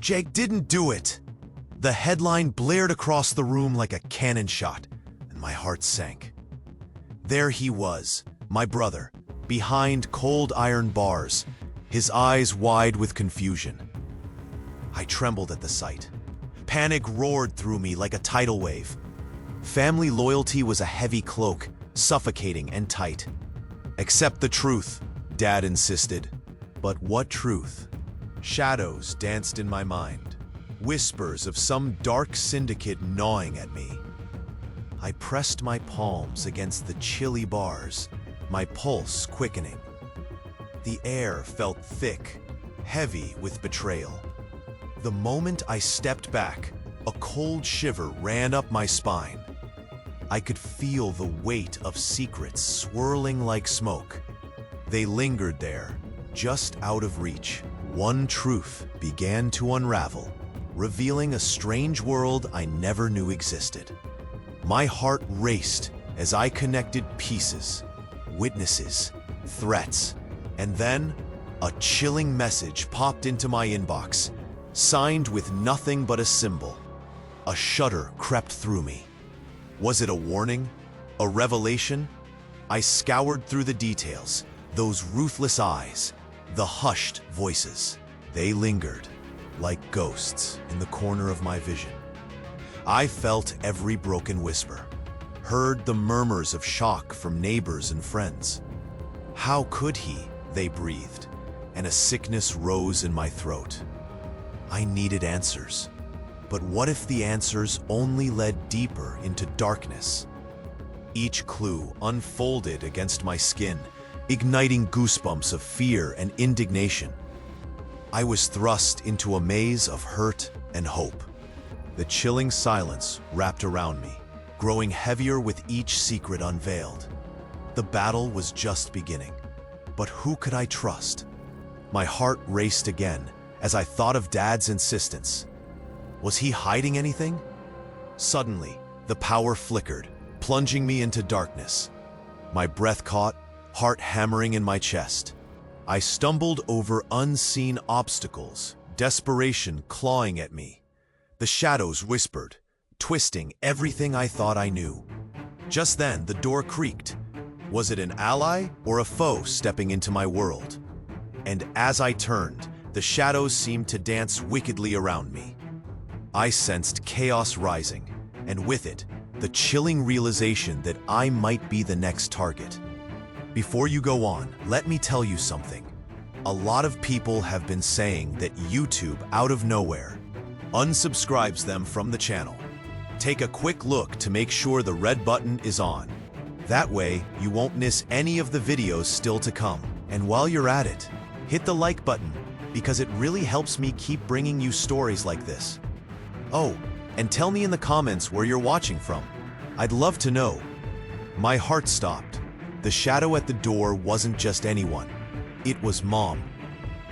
Jake didn't do it! The headline blared across the room like a cannon shot, and my heart sank. There he was, my brother, behind cold iron bars, his eyes wide with confusion. I trembled at the sight. Panic roared through me like a tidal wave. Family loyalty was a heavy cloak, suffocating and tight. "Accept the truth," Dad insisted. But what truth? Shadows danced in my mind, whispers of some dark syndicate gnawing at me. I pressed my palms against the chilly bars, my pulse quickening. The air felt thick, heavy with betrayal. The moment I stepped back, a cold shiver ran up my spine. I could feel the weight of secrets swirling like smoke. They lingered there, just out of reach. One truth began to unravel, revealing a strange world I never knew existed. My heart raced as I connected pieces, witnesses, threats, and then a chilling message popped into my inbox, signed with nothing but a symbol. A shudder crept through me. Was it a warning? A revelation? I scoured through the details, those ruthless eyes, the hushed voices. They lingered, like ghosts, in the corner of my vision. I felt every broken whisper, heard the murmurs of shock from neighbors and friends. How could he? They breathed, and a sickness rose in my throat. I needed answers. But what if the answers only led deeper into darkness? Each clue unfolded against my skin, igniting goosebumps of fear and indignation. I was thrust into a maze of hurt and hope. The chilling silence wrapped around me, growing heavier with each secret unveiled. The battle was just beginning. But who could I trust? My heart raced again as I thought of Dad's insistence. Was he hiding anything? Suddenly, the power flickered, plunging me into darkness. My breath caught, heart hammering in my chest. I stumbled over unseen obstacles, desperation clawing at me. The shadows whispered, twisting everything I thought I knew. Just then, the door creaked. Was it an ally or a foe stepping into my world? And as I turned, the shadows seemed to dance wickedly around me. I sensed chaos rising, and with it, the chilling realization that I might be the next target. Before you go on, let me tell you something. A lot of people have been saying that YouTube, out of nowhere, unsubscribes them from the channel. Take a quick look to make sure the red button is on. That way, you won't miss any of the videos still to come. And while you're at it, hit the like button, because it really helps me keep bringing you stories like this. Oh, and tell me in the comments where you're watching from. I'd love to know. My heart stopped. The shadow at the door wasn't just anyone. It was Mom.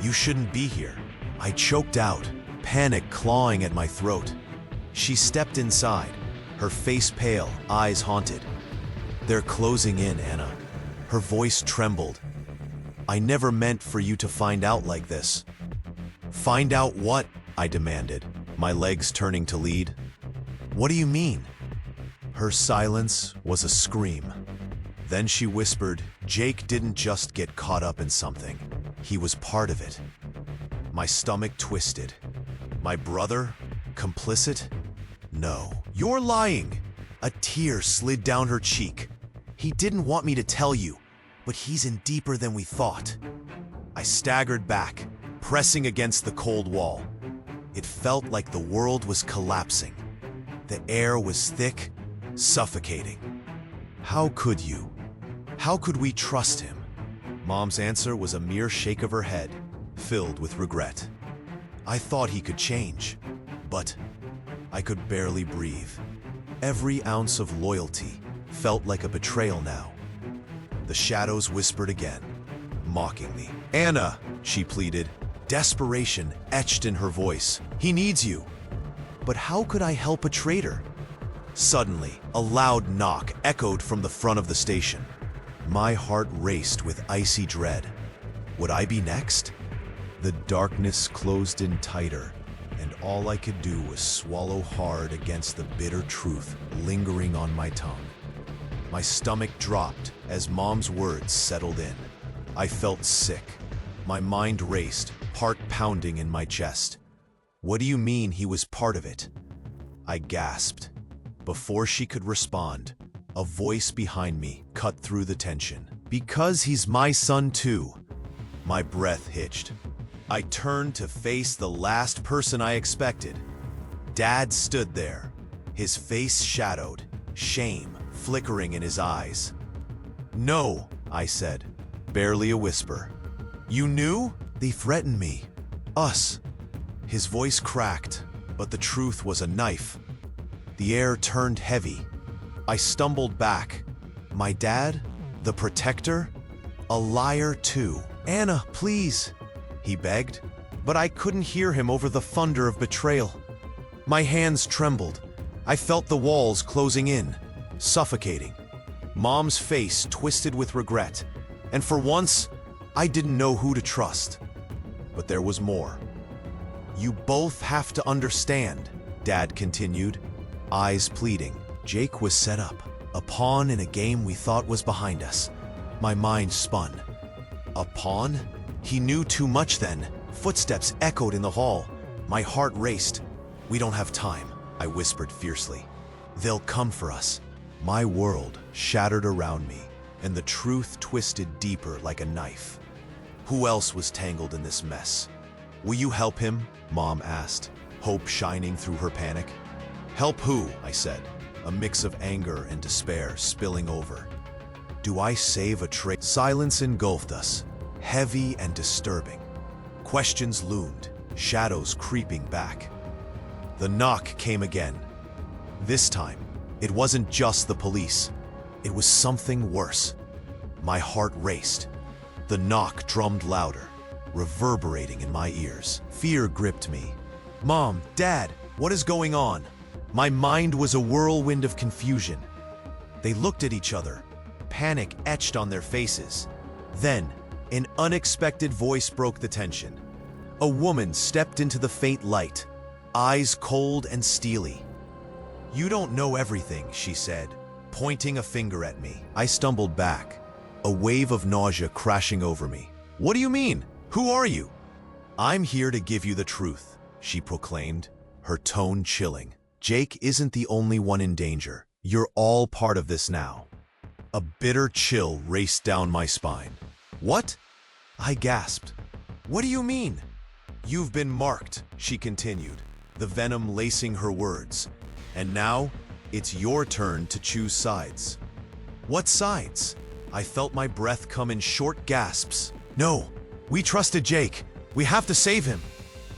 "You shouldn't be here." I choked out, panic clawing at my throat. She stepped inside, her face pale, eyes haunted. "They're closing in, Anna." Her voice trembled. "I never meant for you to find out like this." "Find out what?" I demanded, my legs turning to lead. "What do you mean?" Her silence was a scream. Then she whispered, "Jake didn't just get caught up in something. He was part of it." My stomach twisted. My brother? Complicit? No. "You're lying!" A tear slid down her cheek. "He didn't want me to tell you, but he's in deeper than we thought." I staggered back, pressing against the cold wall. It felt like the world was collapsing. The air was thick, suffocating. How could you? How could we trust him? Mom's answer was a mere shake of her head, filled with regret. I thought he could change, but I could barely breathe. Every ounce of loyalty felt like a betrayal now. The shadows whispered again, mocking me. "Anna," she pleaded, desperation etched in her voice. "He needs you." But how could I help a traitor? Suddenly, a loud knock echoed from the front of the station. My heart raced with icy dread. Would I be next? The darkness closed in tighter, and All I could do was swallow hard against the bitter truth lingering on my tongue. My stomach dropped as Mom's words settled in. I felt sick. My mind raced, heart pounding in my chest. What do you mean he was part of it? I gasped. Before she could respond, a voice behind me cut through the tension. Because he's my son too. My breath hitched. I turned to face the last person I expected. Dad stood there, his face shadowed, shame flickering in his eyes. No, I said, barely a whisper. You knew? They threatened me. Us. His voice cracked, but the truth was a knife. The air turned heavy. I stumbled back. My dad? The protector? A liar too. Anna, please, he begged, but I couldn't hear him over the thunder of betrayal. My hands trembled. I felt the walls closing in, suffocating. Mom's face twisted with regret, and for once, I didn't know who to trust. But there was more. You both have to understand, Dad continued, eyes pleading. Jake was set up, a pawn in a game we thought was behind us. My mind spun. A pawn? He knew too much then. Footsteps echoed in the hall. My heart raced. We don't have time, I whispered fiercely. They'll come for us. My world shattered around me, and the truth twisted deeper like a knife. Who else was tangled in this mess? Will you help him? Mom asked, hope shining through her panic. Help who? I said, a mix of anger and despair spilling over. Do I save a traitor? Silence engulfed us, heavy and disturbing. Questions loomed, shadows creeping back. The knock came again. This time, it wasn't just the police. It was something worse. My heart raced. The knock drummed louder, reverberating in my ears. Fear gripped me. Mom, Dad, what is going on? My mind was a whirlwind of confusion. They looked at each other, panic etched on their faces. Then, an unexpected voice broke the tension. A woman stepped into the faint light, eyes cold and steely. You don't know everything, she said, pointing a finger at me. I stumbled back, a wave of nausea crashing over me. What do you mean? Who are you? I'm here to give you the truth, she proclaimed, her tone chilling. Jake isn't the only one in danger. You're all part of this now. A bitter chill raced down my spine. What? I gasped. What do you mean? You've been marked, she continued, the venom lacing her words. And now, it's your turn to choose sides. What sides? I felt my breath come in short gasps. No, we trusted Jake. We have to save him.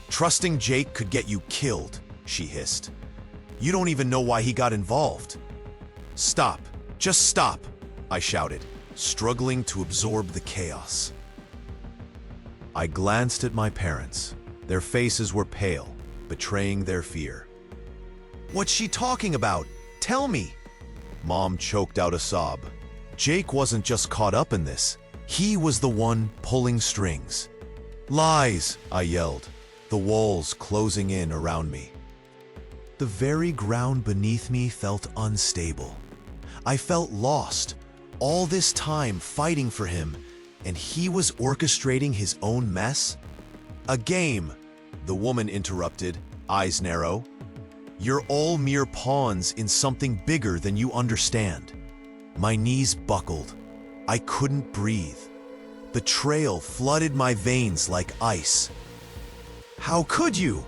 Trusting Jake could get you killed, she hissed. You don't even know why he got involved. Stop. Just stop, I shouted, struggling to absorb the chaos. I glanced at my parents. Their faces were pale, betraying their fear. What's she talking about? Tell me. Mom choked out a sob. Jake wasn't just caught up in this. He was the one pulling strings. Lies, I yelled, the walls closing in around me. The very ground beneath me felt unstable. I felt lost, all this time fighting for him, and he was orchestrating his own mess? A game, the woman interrupted, eyes narrow. You're all mere pawns in something bigger than you understand. My knees buckled. I couldn't breathe. Betrayal flooded my veins like ice. How could you?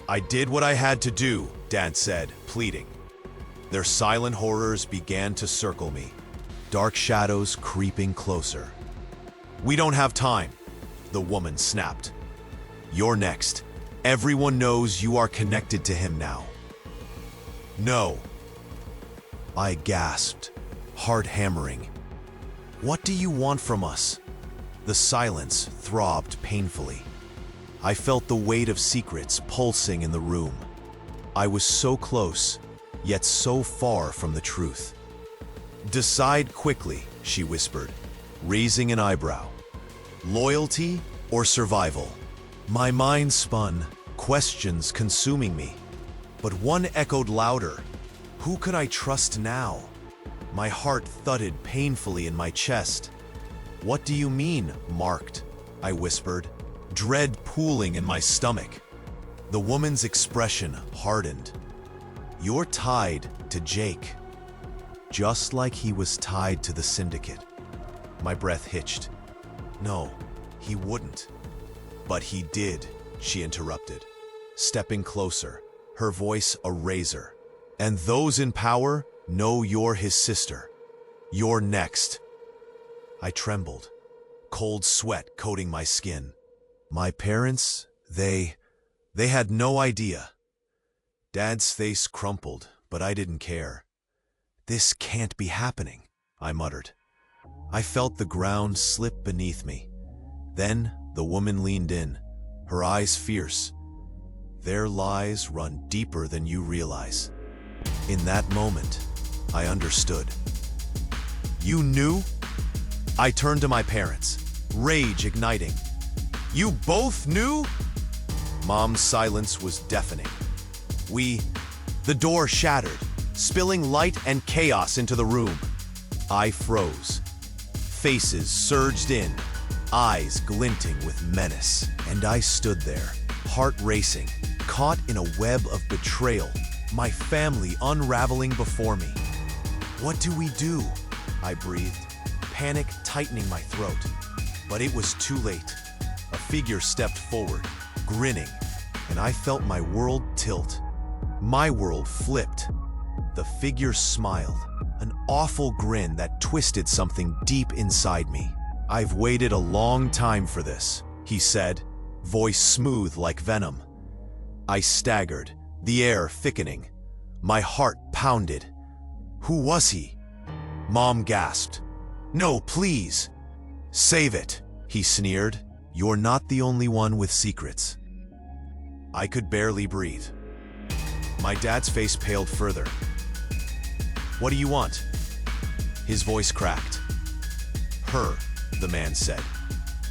I did what I had to do, Dad said, pleading. Their silent horrors began to circle me, dark shadows creeping closer. We don't have time, the woman snapped. You're next. Everyone knows you are connected to him now. No. I gasped, heart hammering. What do you want from us? The silence throbbed painfully. I felt the weight of secrets pulsing in the room. I was so close, yet so far from the truth. Decide quickly, she whispered, raising an eyebrow. Loyalty or survival? My mind spun, questions consuming me. But one echoed louder. Who could I trust now? My heart thudded painfully in my chest. "What do you mean, marked?" I whispered, dread pooling in my stomach. The woman's expression hardened. "You're tied to Jake." Just like he was tied to the syndicate. My breath hitched. "No, he wouldn't." "But he did," she interrupted, stepping closer, her voice a razor. "And those in power know you're his sister. You're next." I trembled, cold sweat coating my skin. My parents, they had no idea. Dad's face crumpled, but I didn't care. "This can't be happening," I muttered. I felt the ground slip beneath me. Then the woman leaned in, her eyes fierce. "Their lies run deeper than you realize." In that moment, I understood. "You knew?" I turned to my parents, rage igniting. "You both knew?" Mom's silence was deafening. The door shattered, spilling light and chaos into the room. I froze. Faces surged in, eyes glinting with menace. And I stood there, heart racing, caught in a web of betrayal, my family unraveling before me. "What do we do?" I breathed, panic tightening my throat. But it was too late. A figure stepped forward, grinning, and I felt my world tilt. My world flipped. The figure smiled, an awful grin that twisted something deep inside me. "I've waited a long time for this," he said, voice smooth like venom. I staggered, the air thickening. My heart pounded. "Who was he?" Mom gasped. "No, please." "Save it," he sneered. "You're not the only one with secrets." I could barely breathe. My dad's face paled further. "What do you want?" His voice cracked. "Her," the man said,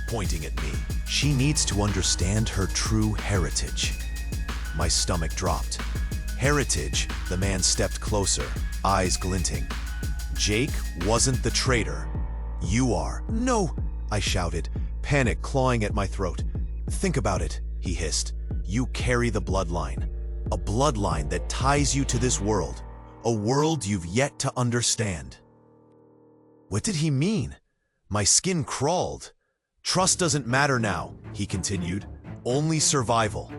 pointing at me. "She needs to understand her true heritage." My stomach dropped. "Heritage?" The man stepped closer, eyes glinting. "Jake wasn't the traitor. You are." "No!" I shouted, panic clawing at my throat. "Think about it," he hissed. "You carry the bloodline. A bloodline that ties you to this world. A world you've yet to understand." What did he mean? My skin crawled. "Trust doesn't matter now," he continued. "Only survival."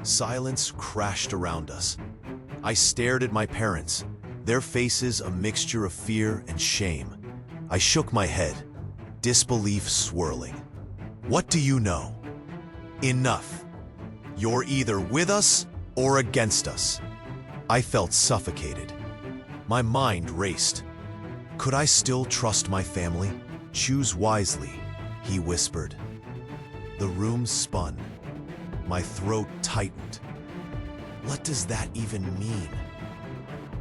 Silence crashed around us. I stared at my parents, their faces a mixture of fear and shame. I shook my head, disbelief swirling. "What do you know?" "Enough. You're either with us or against us." I felt suffocated. My mind raced. Could I still trust my family? "Choose wisely," he whispered. The room spun. My throat tightened. What does that even mean?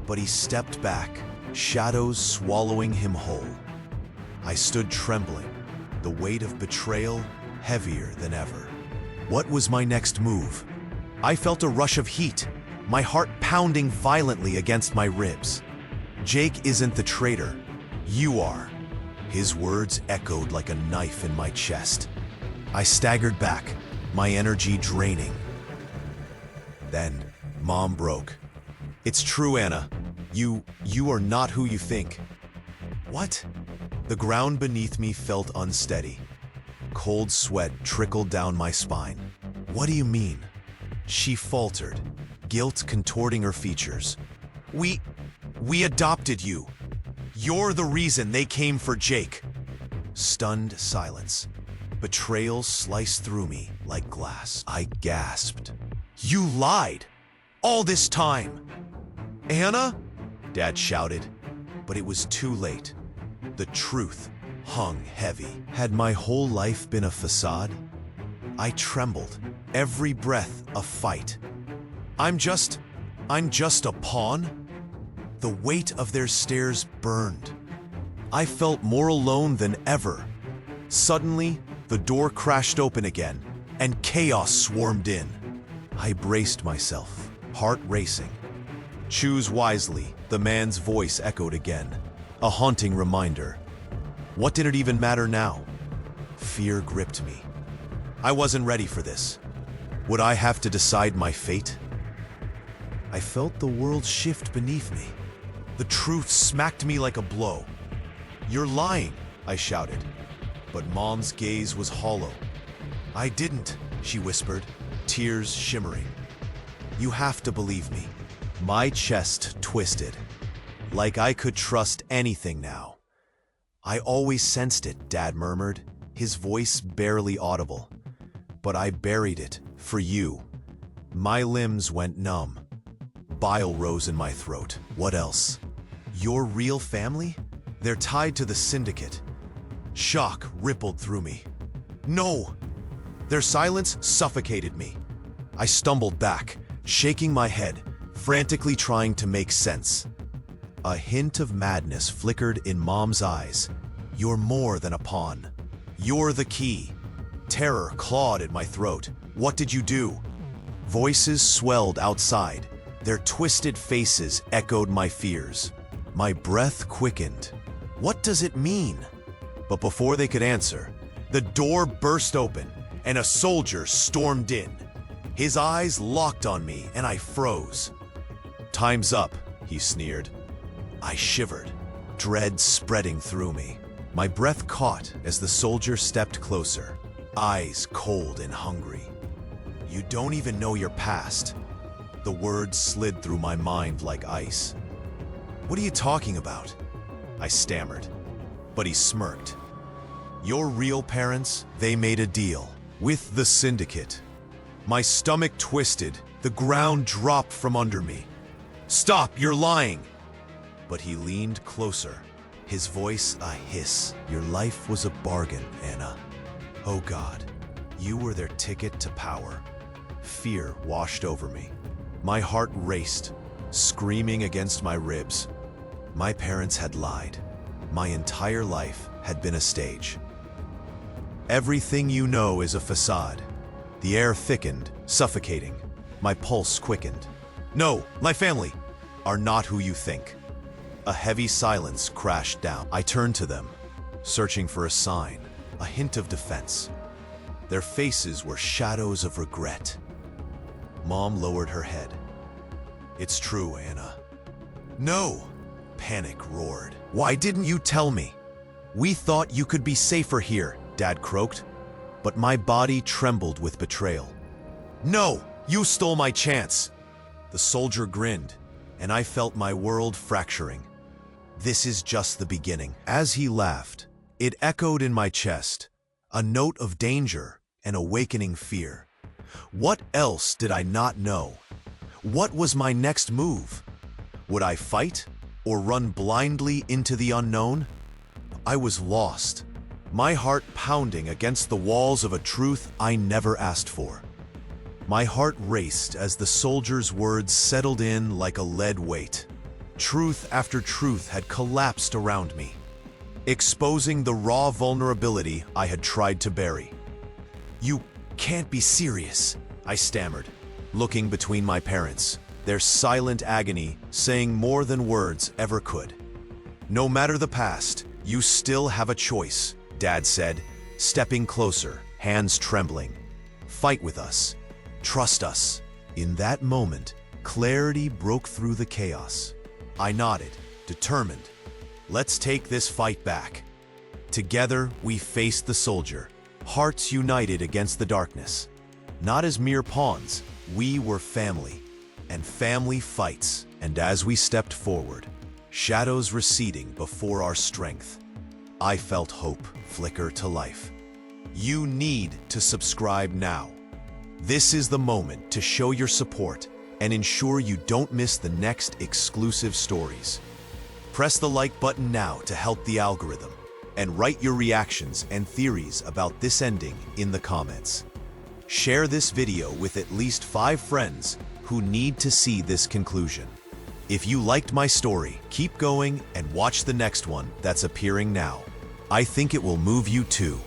But he stepped back, shadows swallowing him whole. I stood trembling, the weight of betrayal heavier than ever. What was my next move? I felt a rush of heat, my heart pounding violently against my ribs. "Jake isn't the traitor. You are." His words echoed like a knife in my chest. I staggered back, my energy draining. Then, Mom broke. "It's true, Anna. You are not who you think." "What?" The ground beneath me felt unsteady. Cold sweat trickled down my spine. "What do you mean?" She faltered, guilt contorting her features. We adopted you. You're the reason they came for Jake." Stunned silence. Betrayal sliced through me like glass. I gasped. "You lied! All this time!" "Anna?" Dad shouted, but it was too late. The truth hung heavy. Had my whole life been a facade? I trembled, every breath a fight. I'm just a pawn?" The weight of their stares burned. I felt more alone than ever. Suddenly, the door crashed open again, and chaos swarmed in. I braced myself, heart racing. Choose wisely, the man's voice echoed again, a haunting reminder. What did it even matter now? Fear gripped me. I wasn't ready for this. Would I have to decide my fate? I felt the world shift beneath me. The truth smacked me like a blow. "You're lying," I shouted. But Mom's gaze was hollow. "I didn't," she whispered, tears shimmering. "You have to believe me." My chest twisted, like I could trust anything now. "I always sensed it," Dad murmured, his voice barely audible. "But I buried it, for you." My limbs went numb. Bile rose in my throat. What else? Your real family? They're tied to the syndicate. Shock rippled through me. No! Their silence suffocated me. I stumbled back, shaking my head, frantically trying to make sense. A hint of madness flickered in Mom's eyes. "You're more than a pawn. You're the key." Terror clawed at my throat. "What did you do?" Voices swelled outside. Their twisted faces echoed my fears. My breath quickened. What does it mean? But before they could answer, the door burst open and a soldier stormed in. His eyes locked on me and I froze. "Time's up," he sneered. I shivered, dread spreading through me. My breath caught as the soldier stepped closer, eyes cold and hungry. "You don't even know your past." The words slid through my mind like ice. "What are you talking about?" I stammered, but he smirked. "Your real parents, they made a deal with the syndicate." My stomach twisted, the ground dropped from under me. "Stop, you're lying!" But he leaned closer, his voice a hiss. "Your life was a bargain, Anna. Oh God, you were their ticket to power." Fear washed over me. My heart raced, screaming against my ribs. My parents had lied. My entire life had been a stage. "Everything you know is a facade." The air thickened, suffocating. My pulse quickened. "No, my family are not who you think." A heavy silence crashed down. I turned to them, searching for a sign, a hint of defense. Their faces were shadows of regret. Mom lowered her head. "It's true, Anna." "No!" Panic roared. "Why didn't you tell me? We thought you could be safer here," Dad croaked. But my body trembled with betrayal. "No! You stole my chance!" The soldier grinned, and I felt my world fracturing. This is just the beginning. As he laughed, it echoed in my chest, a note of danger and awakening fear. What else did I not know? What was my next move? Would I fight or run blindly into the unknown? I was lost, my heart pounding against the walls of a truth I never asked for. My heart raced as the soldier's words settled in like a lead weight. Truth after truth had collapsed around me, exposing the raw vulnerability I had tried to bury. "You can't be serious," I stammered, looking between my parents, their silent agony saying more than words ever could. "No matter the past, you still have a choice," Dad said, stepping closer, hands trembling. "Fight with us. Trust us." In that moment, clarity broke through the chaos. I nodded, determined. Let's take this fight back. Together, we faced the soldier, hearts united against the darkness. Not as mere pawns, we were family, and family fights. And as we stepped forward, shadows receding before our strength, I felt hope flicker to life. You need to subscribe now. This is the moment to show your support and ensure you don't miss the next exclusive stories. Press the like button now to help the algorithm, and write your reactions and theories about this ending in the comments. Share this video with at least 5 friends who need to see this conclusion. If you liked my story, keep going and watch the next one that's appearing now. I think it will move you too.